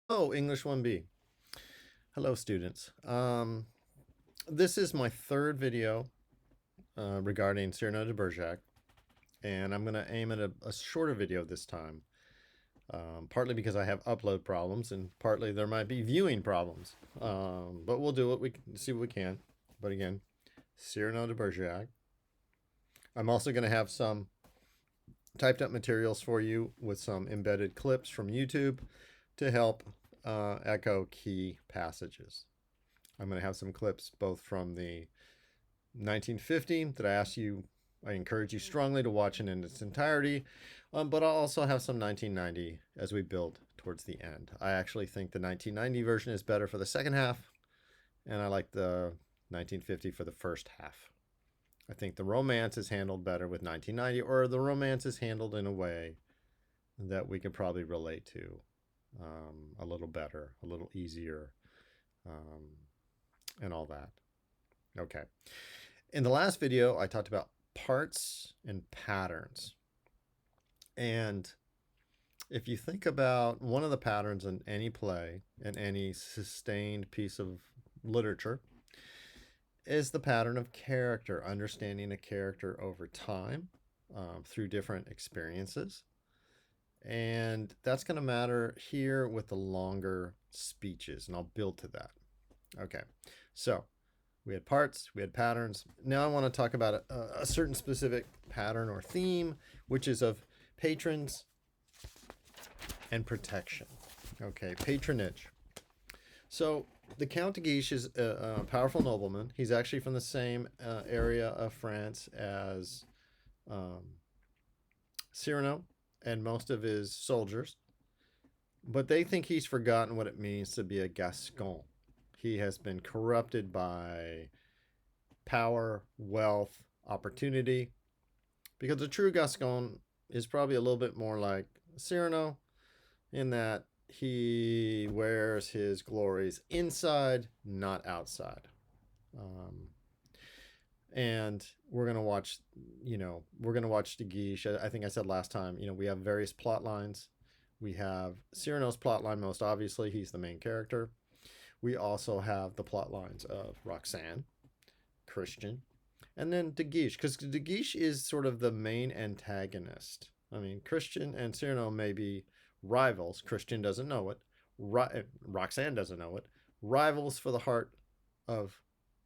Oh, English 1B. Hello, students. This is my third video regarding Cyrano de Bergerac, and I'm going to aim at a shorter video this time, partly because I have upload problems, and partly there might be viewing problems. But we'll do what we can, see what we can. But again, Cyrano de Bergerac. I'm also going to have some typed up materials for you with some embedded clips from YouTube to help echo key passages. I'm going to have some clips both from the 1950 that I encourage you strongly to watch in its entirety, but I'll also have some 1990 as we build towards the end. I actually think the 1990 version is better for the second half, and I like the 1950 for the first half. I think the romance is handled better with 1990, or the romance is handled in a way that we could probably relate to a little better, a little easier, and all that. Okay. In the last video, I talked about parts and patterns. And if you think about one of the patterns in any play, in any sustained piece of literature, is the pattern of character, understanding a character over time through different experiences. And that's going to matter here with the longer speeches, and I'll build to that. Okay, so we had parts, we had patterns. Now I want to talk about a certain specific pattern or theme, which is of patrons and protection. Okay, patronage. So the Count de Guiche is a powerful nobleman. He's actually from the same area of France as Cyrano and most of his soldiers, but they think he's forgotten what it means to be a Gascon. He has been corrupted by power, wealth, opportunity, because a true Gascon is probably a little bit more like Cyrano in that he wears his glories inside, not outside. And we're gonna watch, we're gonna watch De Guiche. I think I said last time, we have various plot lines. We have Cyrano's plot line, most obviously, he's the main character. We also have the plot lines of Roxanne, Christian, and then De Guiche, because De Guiche is sort of the main antagonist. I mean, Christian and Cyrano may be rivals. Christian doesn't know it. Roxanne doesn't know it. Rivals for the heart of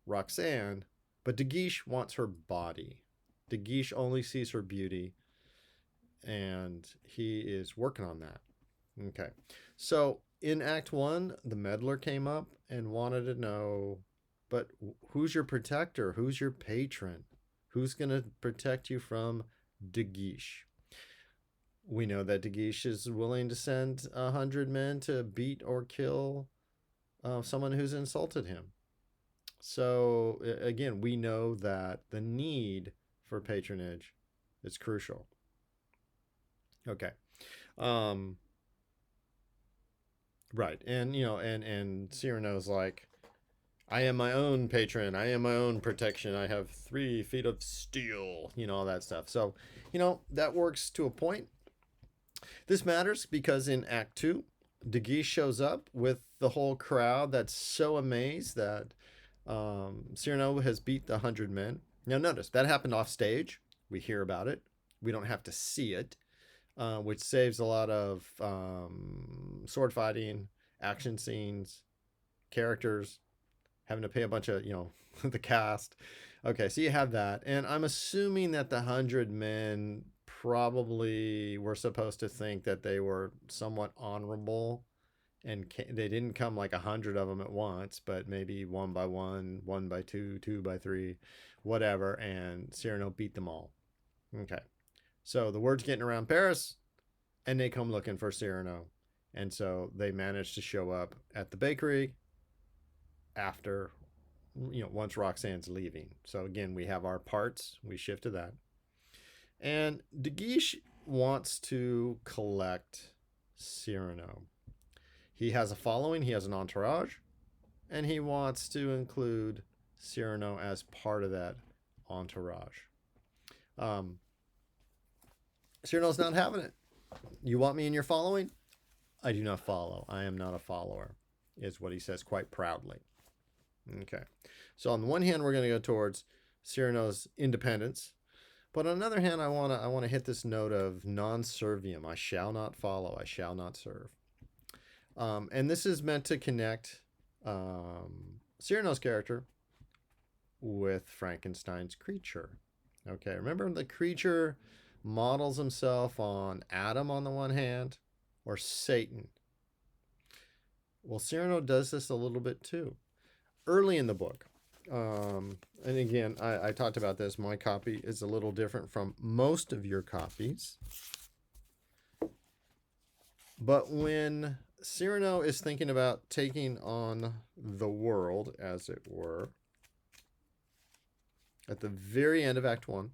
Roxanne, but De Guiche wants her body. De Guiche only sees her beauty, and he is working on that. Okay, so in Act 1, the meddler came up and wanted to know, but who's your protector? Who's your patron? Who's going to protect you from De Guiche? We know that De Guiche is willing to send 100 men to beat or kill someone who's insulted him. So again, we know that the need for patronage is crucial. Okay. Right. And and Cyrano's like, I am my own patron. I am my own protection. I have 3 feet of steel, all that stuff. So, that works to a point. This matters because in Act 2, De Guiche shows up with the whole crowd that's so amazed that Cyrano has beat the 100 men. Now, notice that happened off stage. We hear about it. We don't have to see it, which saves a lot of sword fighting, action scenes, characters, having to pay a bunch of, the cast. Okay, so you have that. And I'm assuming that the 100 men probably were supposed to think that they were somewhat honorable, and they didn't come like 100 of them at once, but maybe one by one, one by two, two by three, whatever. And Cyrano beat them all. Okay, so the word's getting around Paris, and they come looking for Cyrano. And so they manage to show up at the bakery after, once Roxanne's leaving. So again, we have our parts. We shift to that. And De Guiche wants to collect Cyrano. He has a following, he has an entourage, and he wants to include Cyrano as part of that entourage. Cyrano's not having it. You want me in your following? I do not follow. I am not a follower, is what he says quite proudly. Okay. So on the one hand, we're going to go towards Cyrano's independence. But on the other hand, I wanna hit this note of non-servium. I shall not follow. I shall not serve. And this is meant to connect Cyrano's character with Frankenstein's creature. Okay, remember the creature models himself on Adam on the one hand, or Satan. Well, Cyrano does this a little bit too. Early in the book, and again, I talked about this. My copy is a little different from most of your copies. But when Cyrano is thinking about taking on the world, as it were, at the very end of Act 1,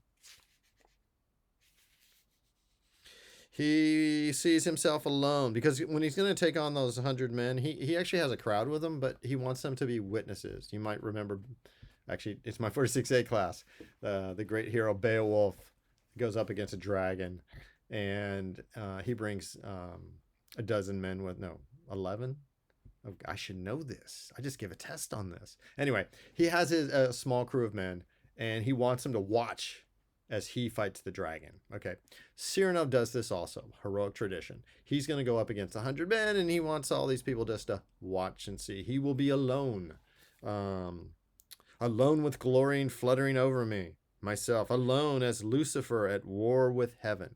he sees himself alone, because when he's going to take on those 100 men, he actually has a crowd with him, but he wants them to be witnesses. You might remember, actually, it's my 46A class. The great hero Beowulf goes up against a dragon, and he brings a dozen men with, no, 11? Oh, I should know this. I just gave a test on this. Anyway, he has a small crew of men, and he wants them to watch as he fights the dragon. Okay. Cyrano does this also. Heroic tradition. He's going to go up against 100 men, and he wants all these people just to watch and see. He will be alone. Alone with glory fluttering over me. Myself. Alone as Lucifer at war with heaven.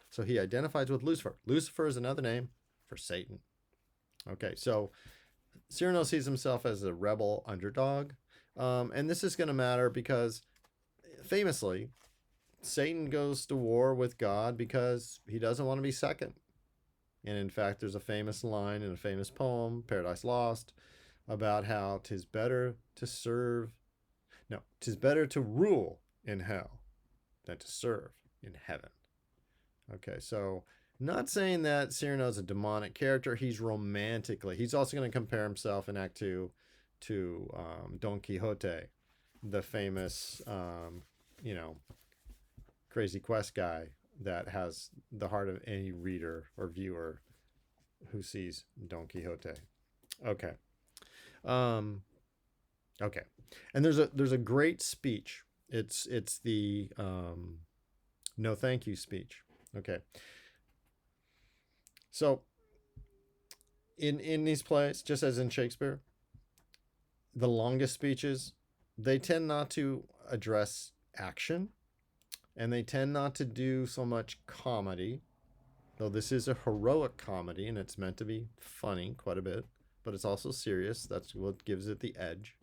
So he identifies with Lucifer. Lucifer is another name for Satan. Okay. So Cyrano sees himself as a rebel underdog. And this is going to matter because famously, Satan goes to war with God because he doesn't want to be second. And in fact, there's a famous line in a famous poem, Paradise Lost, about how 'tis better to rule in hell than to serve in heaven. Okay, so not saying that Cyrano's a demonic character. He's also going to compare himself in Act 2 to Don Quixote, the famous, crazy quest guy that has the heart of any reader or viewer who sees Don Quixote. Okay. Okay. And there's a great speech. It's the no thank you speech. Okay. So in these plays, just as in Shakespeare, the longest speeches, they tend not to address action. And they tend not to do so much comedy, though this is a heroic comedy and it's meant to be funny quite a bit, but it's also serious. That's what gives it the edge.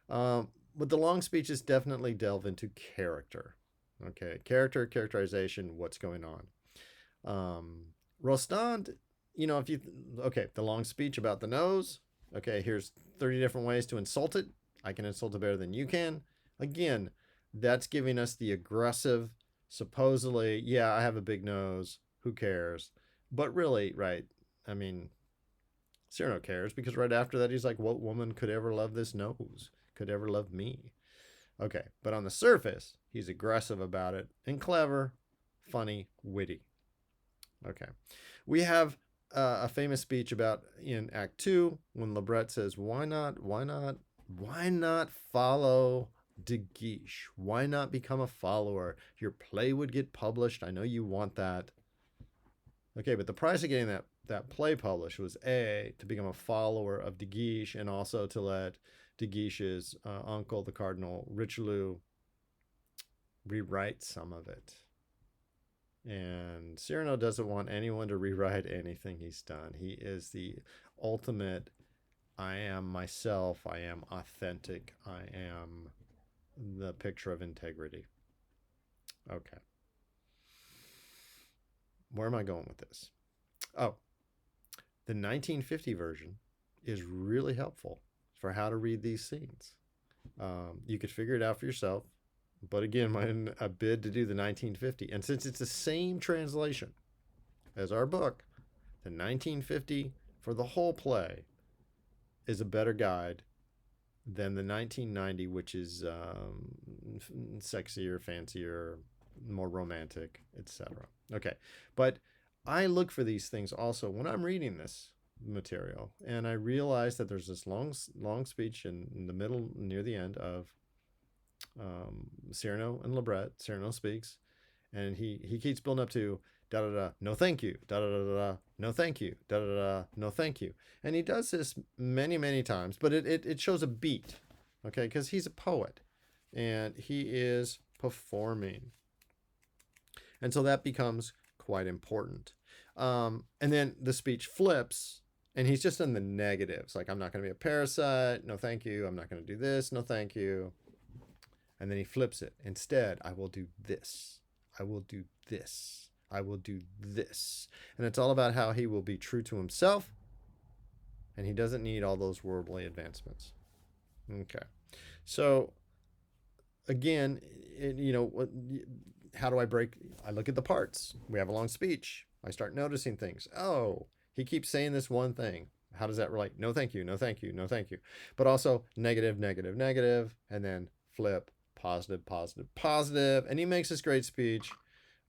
But the long speeches definitely delve into character. Okay, characterization, what's going on. Rostand, the long speech about the nose. Okay, here's 30 different ways to insult it. I can insult it better than you can. Again, that's giving us the aggressive, supposedly, yeah, I have a big nose. Who cares? But really, right, I mean, Cyrano cares because right after that, he's like, what woman could ever love this nose? Could ever love me? Okay, but on the surface, he's aggressive about it and clever, funny, witty. Okay, we have a famous speech about in Act 2 when Lebret says, why not follow De Guiche? Why not become a follower? Your play would get published. I know you want that. Okay, but the price of getting that play published was A, to become a follower of De Guiche, and also to let De Guiche's uncle, the Cardinal Richelieu, rewrite some of it. And Cyrano doesn't want anyone to rewrite anything he's done. He is the ultimate, I am myself, I am authentic, I am the picture of integrity. Okay. Where am I going with this? Oh, the 1950 version is really helpful for how to read these scenes. You could figure it out for yourself. But again, a bid to do the 1950. And since it's the same translation as our book, the 1950 for the whole play is a better guide than the 1990, which is sexier, fancier, more romantic, etc. Okay, but I look for these things also when I'm reading this material, and I realize that there's this long speech in the middle, near the end of Cyrano and Libret. Cyrano speaks, and he keeps building up to da da da, no thank you, da da da da, no thank you, da da da, no thank you, and he does this many times, but it shows a beat, okay, because he's a poet, and he is performing, and so that becomes quite important. And then the speech flips, and he's just in the negatives, like I'm not going to be a parasite, no thank you, I'm not going to do this, no thank you. And then he flips it. Instead, I will do this. I will do this. I will do this. And it's all about how he will be true to himself, and he doesn't need all those worldly advancements. Okay. So, again, how do I break? I look at the parts. We have a long speech. I start noticing things. Oh, he keeps saying this one thing. How does that relate? No, thank you. No, thank you. No, thank you. But also negative, negative, negative, and then flip. Positive, positive, positive. And he makes this great speech,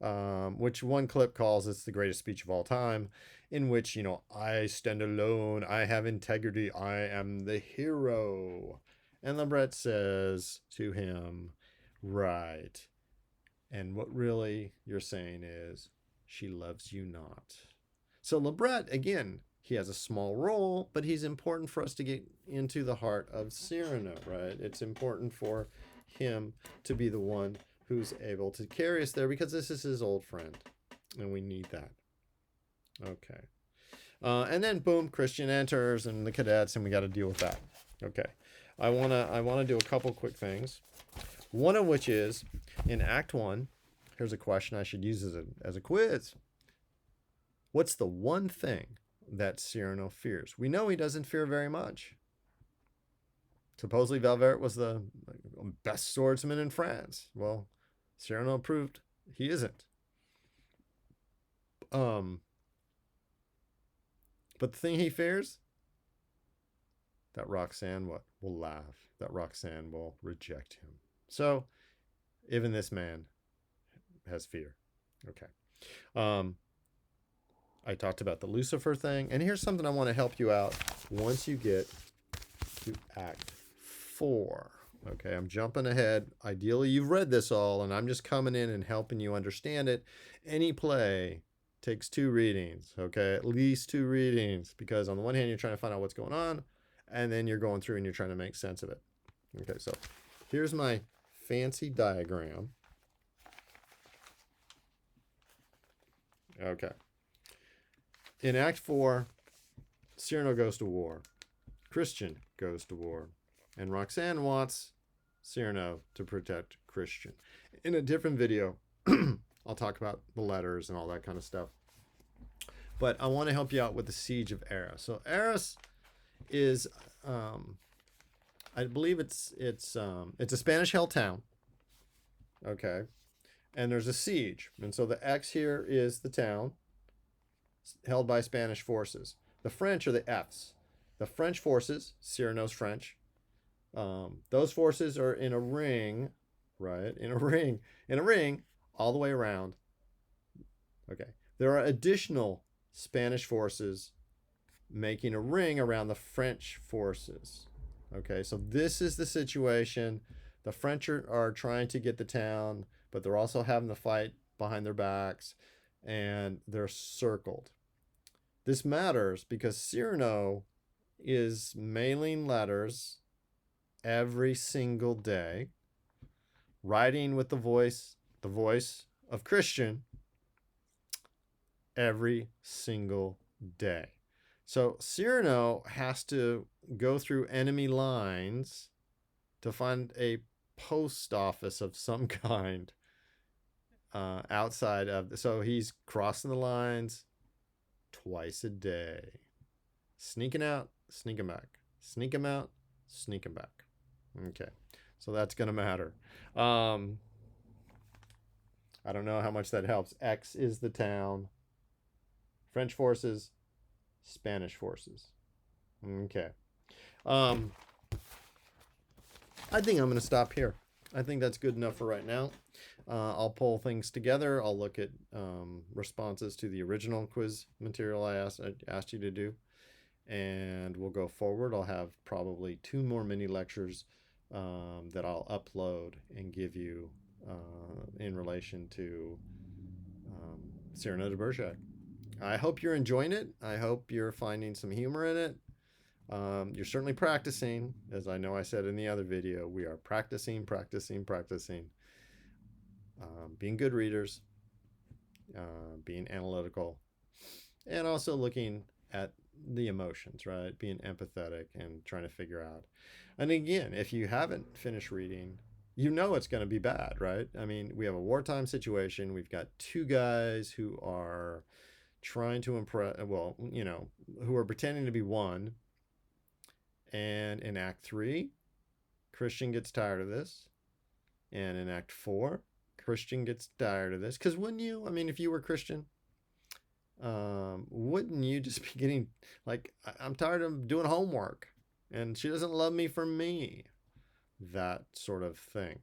which one clip calls it's the greatest speech of all time, in which, I stand alone, I have integrity, I am the hero. And Libret says to him, right. And what really you're saying is, she loves you not. So Libret, again, he has a small role, but he's important for us to get into the heart of Cyrano, right? It's important for him to be the one who's able to carry us there, because this is his old friend, and we need that. Okay. And then boom, Christian enters, and the cadets, and we got to deal with that. Okay. I wanna do a couple quick things. One of which is in Act 1. Here's a question I should use as a quiz. What's the one thing that Cyrano fears? We know he doesn't fear very much. Supposedly Valvert was the best swordsman in France. Well, Cyrano proved he isn't. But the thing he fears, that Roxanne will laugh. That Roxanne will reject him. So even this man has fear. Okay. I talked about the Lucifer thing, and here's something I want to help you out once you get to Act 4. Okay, I'm jumping ahead. Ideally, you've read this all, and I'm just coming in and helping you understand it. Any play takes 2 readings, okay? At least 2 readings, because on the one hand, you're trying to find out what's going on, and then you're going through and you're trying to make sense of it. Okay, so here's my fancy diagram. Okay. In Act 4, Cyrano goes to war. Christian goes to war. And Roxanne wants Cyrano to protect Christian. In a different video, I'll talk about the letters and all that kind of stuff. But I want to help you out with the siege of Arras. So Arras is, I believe it's a Spanish-held town. Okay. And there's a siege. And so the X here is the town held by Spanish forces. The French are the Fs. The French forces, Cyrano's French, those forces are in a ring, right? In a ring all the way around. Okay. There are additional Spanish forces making a ring around the French forces. Okay. So this is the situation. The French are trying to get the town, but they're also having the fight behind their backs, and they're circled. This matters because Cyrano is mailing letters every single day, writing with the voice of Christian every single day. So Cyrano has to go through enemy lines to find a post office of some kind outside of so he's crossing the lines twice a day, sneaking out, sneaking back, sneaking out, sneaking back. Okay, so that's gonna matter. I don't know how much that helps. X is the town, French forces, Spanish forces. Okay. I think I'm gonna stop here. I think that's good enough for right now. I'll pull things together. I'll look at responses to the original quiz material I asked you to do, and we'll go forward. I'll have probably 2 more mini lectures that I'll upload and give you in relation to Cyrano de Bergerac. I hope you're enjoying it. I hope you're finding some humor in it. You're certainly practicing, as I know I said in the other video. We are practicing, being good readers, being analytical, and also looking at the emotions, right? Being empathetic and trying to figure out. And again, if you haven't finished reading, you know it's going to be bad, right? I mean, we have a wartime situation. We've got 2 guys who are trying to impress, well, who are pretending to be one. And in Act 3, Christian gets tired of this. And in Act 4, Christian gets tired of this. Because wouldn't you? I mean, if you were Christian, wouldn't you just be getting like, I'm tired of doing homework and she doesn't love me for me? That sort of thing.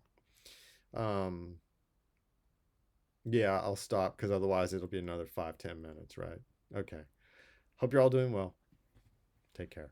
Yeah, I'll stop because otherwise it'll be another 5-10 minutes, right? Okay. Hope you're all doing well. Take care.